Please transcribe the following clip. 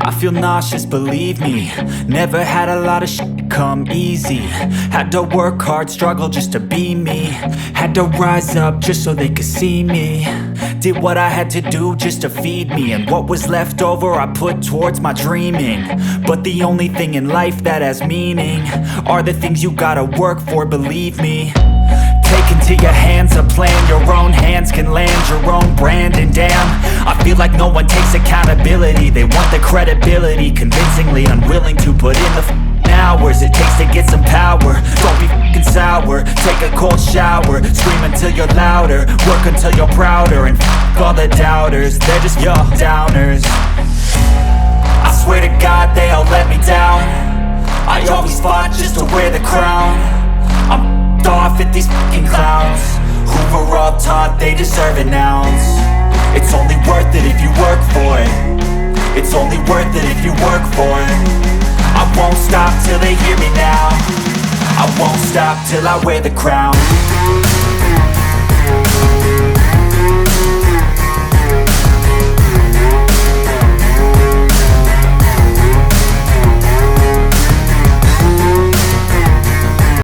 I feel nauseous, believe me. Never had a lot of shit come easy. Had to work hard, struggle just to be me. Had to rise up just so they could see me. Did what I had to do just to feed me, and what was left over I put towards my dreaming. But the only thing in life that has meaning are the things you gotta work for, believe me. Take into your hands a plan, your own hands can land your own brand. And damn, I feel like no one takes accountability. They want the credibility, convincingly unwilling to put in the hours it takes to get some power. Don't be f***ing sour, take a cold shower. Scream until you're louder, work until you're prouder. And f*** all the doubters, they're just your downers. I swear to God they all let me down. I always fought just to wear the crown. I'm off at these fucking clowns who were all taught they deserve an ounce. It's only worth it if you work for it. It's only worth it if you work for it. I won't stop till they hear me now. I won't stop till I wear the crown.